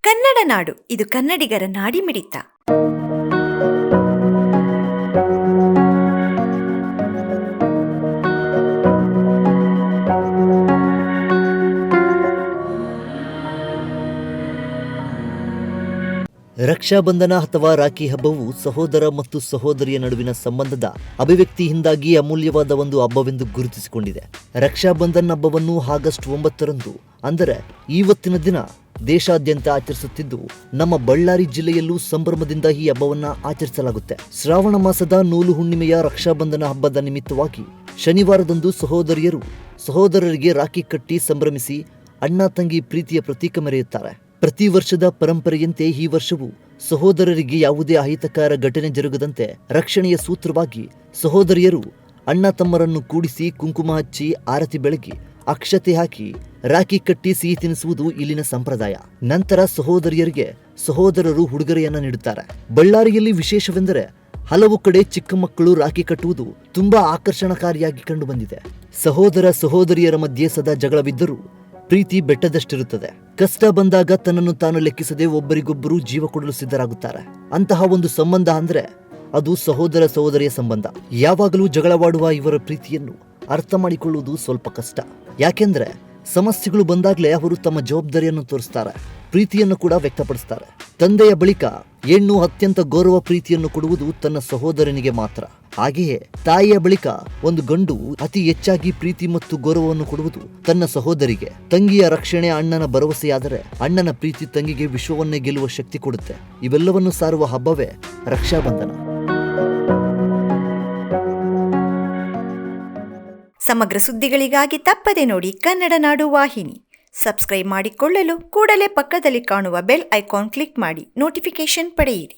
ಕನ್ನಡ ನಾಡು, ಇದು ಕನ್ನಡಿಗರ ನಾಡಿಮಿಡಿತ. ರಕ್ಷಾಬಂಧನ ಅಥವಾ ರಾಖಿ ಹಬ್ಬವು ಸಹೋದರ ಮತ್ತು ಸಹೋದರಿಯ ನಡುವಿನ ಸಂಬಂಧದ ಅಭಿವ್ಯಕ್ತಿಯಿಂದಾಗಿ ಅಮೂಲ್ಯವಾದ ಒಂದು ಹಬ್ಬವೆಂದು ಗುರುತಿಸಿಕೊಂಡಿದೆ. ರಕ್ಷಾಬಂಧನ್ ಹಬ್ಬವನ್ನು ಆಗಸ್ಟ್ 9ರಂದು ಅಂದರೆ ಇವತ್ತಿನ ದಿನ ದೇಶಾದ್ಯಂತ ಆಚರಿಸುತ್ತಿದ್ದು, ನಮ್ಮ ಬಳ್ಳಾರಿ ಜಿಲ್ಲೆಯಲ್ಲೂ ಸಂಭ್ರಮದಿಂದ ಈ ಹಬ್ಬವನ್ನ ಆಚರಿಸಲಾಗುತ್ತೆ. ಶ್ರಾವಣ ಮಾಸದ ನೂಲು ಹುಣ್ಣಿಮೆಯ ರಕ್ಷಾಬಂಧನ ಹಬ್ಬದ ನಿಮಿತ್ತವಾಗಿ ಶನಿವಾರದಂದು ಸಹೋದರರಿಗೆ ರಾಖಿ ಕಟ್ಟಿ ಸಂಭ್ರಮಿಸಿ ಅಣ್ಣ ತಂಗಿ ಪ್ರೀತಿಯ ಪ್ರತೀಕ ಮೆರೆಯುತ್ತಾರೆ. ಪ್ರತಿ ವರ್ಷದ ಪರಂಪರೆಯಂತೆ ಈ ವರ್ಷವೂ ಸಹೋದರರಿಗೆ ಯಾವುದೇ ಅಹಿತಕರ ಘಟನೆ ಜರುಗದಂತೆ ರಕ್ಷಣೆಯ ಸೂತ್ರವಾಗಿ ಸಹೋದರಿಯರು ಅಣ್ಣ ತಮ್ಮರನ್ನು ಕೂಡಿಸಿ ಕುಂಕುಮ ಹಚ್ಚಿ ಆರತಿ ಬೆಳಗಿ ಅಕ್ಷತೆ ಹಾಕಿ ರಾಖಿ ಕಟ್ಟಿ ಸಿಹಿ ತಿನ್ನಿಸುವುದು ಇಲ್ಲಿನ ಸಂಪ್ರದಾಯ. ನಂತರ ಸಹೋದರಿಯರಿಗೆ ಸಹೋದರರು ಉಡುಗೊರೆಯನ್ನ ನೀಡುತ್ತಾರೆ. ಬಳ್ಳಾರಿಯಲ್ಲಿ ವಿಶೇಷವೆಂದರೆ ಹಲವು ಕಡೆ ಚಿಕ್ಕ ಮಕ್ಕಳು ರಾಖಿ ಕಟ್ಟುವುದು ತುಂಬಾ ಆಕರ್ಷಣಕಾರಿಯಾಗಿ ಕಂಡು ಬಂದಿದೆ. ಸಹೋದರಿಯರ ಮಧ್ಯೆ ಸದಾ ಜಗಳವಿದ್ದರೂ ಪ್ರೀತಿ ಬೆಟ್ಟದಷ್ಟಿರುತ್ತದೆ. ಕಷ್ಟ ಬಂದಾಗ ತನ್ನನ್ನು ತಾನು ಲೆಕ್ಕಿಸದೆ ಒಬ್ಬರಿಗೊಬ್ಬರು ಜೀವ ಕೊಡಲು ಸಿದ್ಧರಾಗುತ್ತಾರೆ. ಅಂತಹ ಒಂದು ಸಂಬಂಧ ಅಂದ್ರೆ ಅದು ಸಹೋದರಿಯ ಸಂಬಂಧ. ಯಾವಾಗಲೂ ಜಗಳವಾಡುವ ಇವರ ಪ್ರೀತಿಯನ್ನು ಅರ್ಥ ಮಾಡಿಕೊಳ್ಳುವುದು ಸ್ವಲ್ಪ ಕಷ್ಟ. ಯಾಕೆಂದ್ರೆ ಸಮಸ್ಯೆಗಳು ಬಂದಾಗಲೇ ಅವರು ತಮ್ಮ ಜವಾಬ್ದಾರಿಯನ್ನು ತೋರಿಸ್ತಾರೆ, ಪ್ರೀತಿಯನ್ನು ಕೂಡ ವ್ಯಕ್ತಪಡಿಸ್ತಾರೆ. ತಂದೆಯ ಬಳಿಕ ಹೆಣ್ಣು ಅತ್ಯಂತ ಗೌರವ ಪ್ರೀತಿಯನ್ನು ಕೊಡುವುದು ತನ್ನ ಸಹೋದರನಿಗೆ ಮಾತ್ರ. ಹಾಗೆಯೇ ತಾಯಿಯ ಬಳಿಕ ಒಂದು ಗಂಡು ಅತಿ ಹೆಚ್ಚಾಗಿ ಪ್ರೀತಿ ಮತ್ತು ಗೌರವವನ್ನು ಕೊಡುವುದು ತನ್ನ ಸಹೋದರಿಗೆ. ತಂಗಿಯ ರಕ್ಷಣೆ ಅಣ್ಣನ ಭರವಸೆಯಾದರೆ ಅಣ್ಣನ ಪ್ರೀತಿ ತಂಗಿಗೆ ವಿಶ್ವವನ್ನೇ ಗೆಲ್ಲುವ ಶಕ್ತಿ ಕೊಡುತ್ತೆ. ಇವೆಲ್ಲವನ್ನು ಸಾರುವ ಹಬ್ಬವೇ ರಕ್ಷಾಬಂಧನ. ಸಮಗ್ರ ಸುದ್ದಿಗಳಿಗಾಗಿ ತಪ್ಪದೆ ನೋಡಿ ಕನ್ನಡ ನಾಡು ವಾಹಿನಿ. ಸಬ್ಸ್ಕ್ರೈಬ್ ಮಾಡಿಕೊಳ್ಳಲು ಕೂಡಲೇ ಪಕ್ಕದಲ್ಲಿ ಕಾಣುವ ಬೆಲ್ ಐಕಾನ್ ಕ್ಲಿಕ್ ಮಾಡಿ ನೋಟಿಫಿಕೇಶನ್ ಪಡೆಯಿರಿ.